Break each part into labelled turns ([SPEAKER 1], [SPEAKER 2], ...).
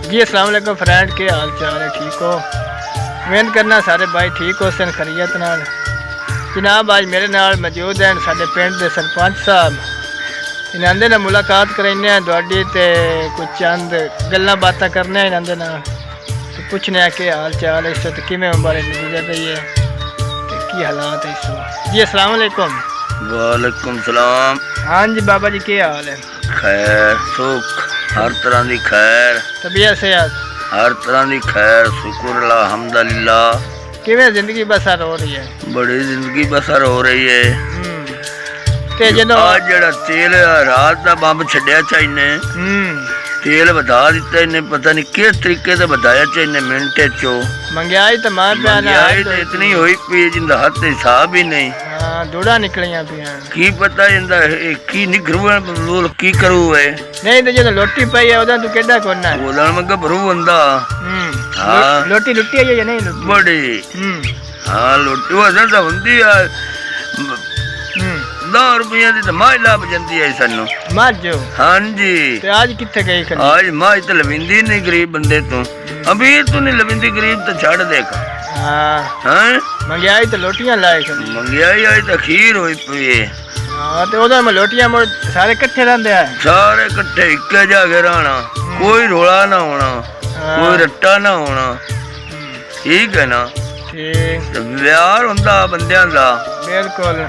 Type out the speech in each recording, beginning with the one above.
[SPEAKER 1] जी अस्सलाम वालेकुम फ्रेंड, के हाल चाल है? ठीक हो? उम्मीद करना सारे भाई ठीक हो सन खरीयत नाल। जनाब आज मेरे नाल मौजूद हैं साडे पिंड दे सरपंच साहब। इन्हां दे नाल मुलाकात करने तुहाडी ते कुछ चंद गल्लां बातां करने इन्हां दे नाल ते पुछने के हाल चाल है, इस वक्त किवें बारे गुजर रही है ते की हालात है इस वक्त। जी अस्सलाम वालेकुम।
[SPEAKER 2] वालेकुम सलाम।
[SPEAKER 1] हाँ जी बाबा जी, के हाल है?
[SPEAKER 2] खैर सुख हर तरह की खैर,
[SPEAKER 1] तबीयत सेहत
[SPEAKER 2] हर तरह की खैर, शुक्र अल्हम्दुलिल्लाह।
[SPEAKER 1] किवें जिंदगी बसर हो रही है?
[SPEAKER 2] बड़ी जिंदगी बसर हो रही है।
[SPEAKER 1] ते जदों
[SPEAKER 2] आज जड़ा तेल रात का बंब छड्या चाइने, तेल बता दिता इन्हें, पता नहीं किस तरीके से बताया चाइने मिनट चो।
[SPEAKER 1] महंगाई तो मार पिया ना,
[SPEAKER 2] महंगाई तो इतनी हुई पी जिंदा हाथ हिसाब ही नहीं।
[SPEAKER 1] हाँ धूड़ा निकलियां पियां,
[SPEAKER 2] की पता इंदा की निकरू लोल की करू है।
[SPEAKER 1] नहीं तो जदों लोटी पई है उदा तू केड़ा कोना है?
[SPEAKER 2] ओदा मैं घबरू बंदा। हाँ
[SPEAKER 1] लोटी लुटी है या नहीं लुटी?
[SPEAKER 2] बड़ी हाँ लुटी वैसे तो हुंदी है। 10 रुपये की तो माज लभ जाती है सानू।
[SPEAKER 1] मर जो।
[SPEAKER 2] हाँ जी।
[SPEAKER 1] ते आज कित्थे गई खड़ी?
[SPEAKER 2] आज माज तो लविंदी नहीं गरीब बंदे तू, अमीर तू नहीं लविंदी, गरीब तो छड़ देख।
[SPEAKER 1] हाँ
[SPEAKER 2] हाँ
[SPEAKER 1] महंगाई तो लोटियां लाए खड़ी।
[SPEAKER 2] महंगाई आज तो खीर हुई पई है।
[SPEAKER 1] हाँ तो उदा में लोटियां मुड़ सारे इकट्ठे रहंदे हैं,
[SPEAKER 2] सारे इकट्ठे इक्के जाके रहना, कोई रोला ना होना, कोई रट्टा ना होना, ठीक है ना?
[SPEAKER 1] ठीक
[SPEAKER 2] व्यार हुंदा बंदियां दा,
[SPEAKER 1] बिल्कुल।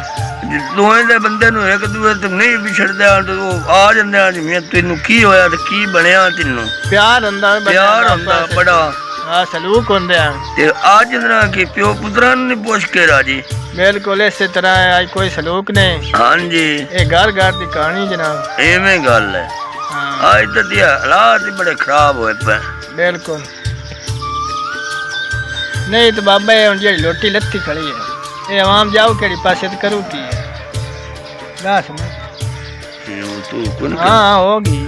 [SPEAKER 2] दोवें दे बंदे नूं एक दूए तो नहीं विछड़दे, आ जांदे जिवें तैनू की होया ते की बनया, तैनू
[SPEAKER 1] प्यार हुंदा
[SPEAKER 2] प्यार हुंदा बड़ा।
[SPEAKER 1] हाँ सलूक हुंदे हैं
[SPEAKER 2] ते आज ना कि प्यो पुत्रा नहीं पुछ के राजी।
[SPEAKER 1] बिल्कुल इस तरह आज कोई सलूक नहीं।
[SPEAKER 2] हाँ जी
[SPEAKER 1] ये घर घर की कहानी जनाब।
[SPEAKER 2] एवें गल है।
[SPEAKER 1] हाँ
[SPEAKER 2] आज तो दिया हालात ही बड़े खराब होए पे।
[SPEAKER 1] बिल्कुल नहीं तो बाबा ये हुण जेहड़ी लोटी लत्ती खड़ी है, ये आवाम जाओ केड़ी पासे तो करू की है? दस ना।
[SPEAKER 2] तू कौन
[SPEAKER 1] हाँ होगी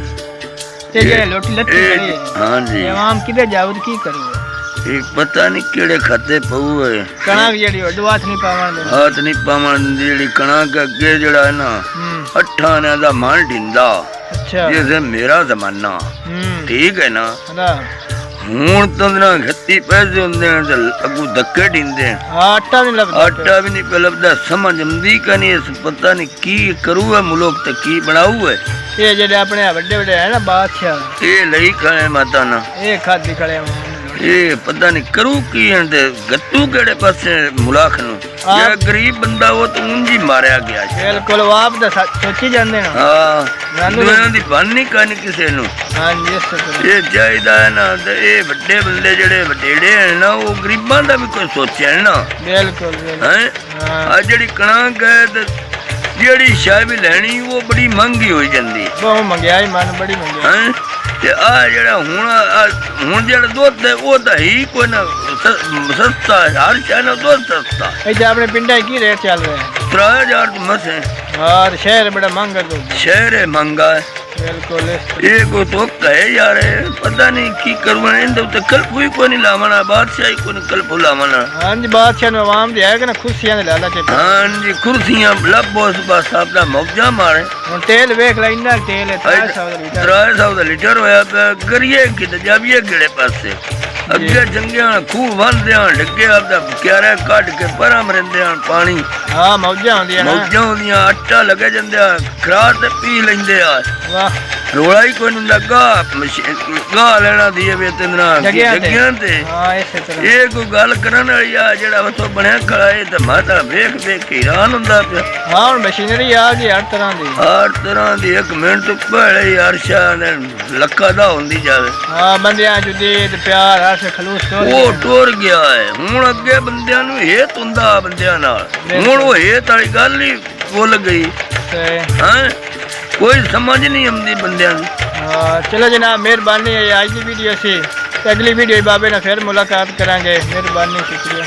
[SPEAKER 1] ये जेहड़ी लोटी लत्ती खड़ी है।
[SPEAKER 2] हाँ जी
[SPEAKER 1] ये आवाम किधर जाओ तो की करू?
[SPEAKER 2] एक पता नहीं केड़े खाते पऊ है।
[SPEAKER 1] कणक जेहड़ी ओडू हाथ नहीं पावन दे,
[SPEAKER 2] हाथ नहीं पावन जेड़ी कणक अगे जड़ा है ना 8 आने दा मन ढिंदा।
[SPEAKER 1] अच्छा
[SPEAKER 2] जैसे मेरा जमाना, ठीक है ना? हूं तो ना खत्ती पैसे होंदे हैं ते अगू धक्के ढिंदे हैं।
[SPEAKER 1] आटा नहीं लगता,
[SPEAKER 2] आटा भी नहीं पे लभदा, समझ आंदी का नहीं, पता नहीं की करू है मुल्क ते की बनाऊ है।
[SPEAKER 1] ये जेडे अपने बड़े बड़े है ना बादशाह,
[SPEAKER 2] ये लई खड़े माता ना,
[SPEAKER 1] ये खादी खड़े हैं।
[SPEAKER 2] ये पता नहीं करू की है ते गत्तू केड़े पासे मुलाख नु। ये गरीब बंदा वो तो उंजी मारया गया।
[SPEAKER 1] बिल्कुल वो आप तो सोची जांदे ना।
[SPEAKER 2] हां दुनिया दी बन नहीं करनी किसे नु।
[SPEAKER 1] हां जी इस तरह
[SPEAKER 2] ये चाहिदा है ना ते ये बड़े बंदे जेड़े वडेड़े हैं ना वो गरीबां दा भी कोई सोचे ना।
[SPEAKER 1] बिल्कुल
[SPEAKER 2] हैं आ जेड़ी कणक है ते जेड़ी शाय भी लेनी वो बड़ी महंगी हो जांदी।
[SPEAKER 1] बहुत महंगाई मन बड़ी महंगाई
[SPEAKER 2] हैं ते आ जेड़ा हुण जेड़ा दुध है वो तो ही कोई ना सस्ता है, हर शय ना दुध सस्ता।
[SPEAKER 1] इधर अपने पिंडा की रेट चल रहे हैं?
[SPEAKER 2] 3000 तो मस है।
[SPEAKER 1] और शहर बड़ा महंगा दूध।
[SPEAKER 2] शहर है महंगा है।
[SPEAKER 1] बिल्कुल
[SPEAKER 2] ये को तो कहे यार पता नहीं की करवाना इंदे तो कल कोई नहीं लावना, बादशाह को नहीं कल लावना।
[SPEAKER 1] हां जी बादशाह ने आवाम दे आएगा ना खुशियां दे लाला के।
[SPEAKER 2] हां जी कुर्सियां लबो बस आपदा मौजा मारे।
[SPEAKER 1] हुन तेल देख ले, इन्ना तेल है
[SPEAKER 2] 300 दा लीटर होया पे गरिए कि जाबिए गड़े पासे अगे जंगियां खूह वंदे डगे आपदा क्यारे काट के परा मरंदे पानी।
[SPEAKER 1] हां मौजा होंदी है ना,
[SPEAKER 2] मौजा होंदियां, आटा लगे जंदे खरात ते पी लेंदे आ।
[SPEAKER 1] वाह
[SPEAKER 2] रोला ही कोई नहीं लगा, गा लेना दिए वे तेना जगियां ते।
[SPEAKER 1] हां इसे तरह
[SPEAKER 2] ये कोई गल करन वाली आ जेड़ा वतो बनया खड़ा है ते माता वेख वेख के हैरान हुंदा पिया।
[SPEAKER 1] हां हुन मशीनरी आ गई हर तरह दी,
[SPEAKER 2] एक मिनट तो पहले यार शान लक्का दा हुंदी जावे।
[SPEAKER 1] हां बंदियां जुदी ते प्यार हर से खलूस तो
[SPEAKER 2] वो टुर गया है। हुन अगे बंदियां नु हेत हुंदा बंदियां नाल, हुन वो हेत वाली गल ही भुल गई। हां कोई समझ नहीं आती बंदियां दी।
[SPEAKER 1] चलो जनाब मेहरबानी है आज की वीडियो से, अगली वीडियो बाबे ने फिर मुलाकात करांगे। मेहरबानी शुक्रिया।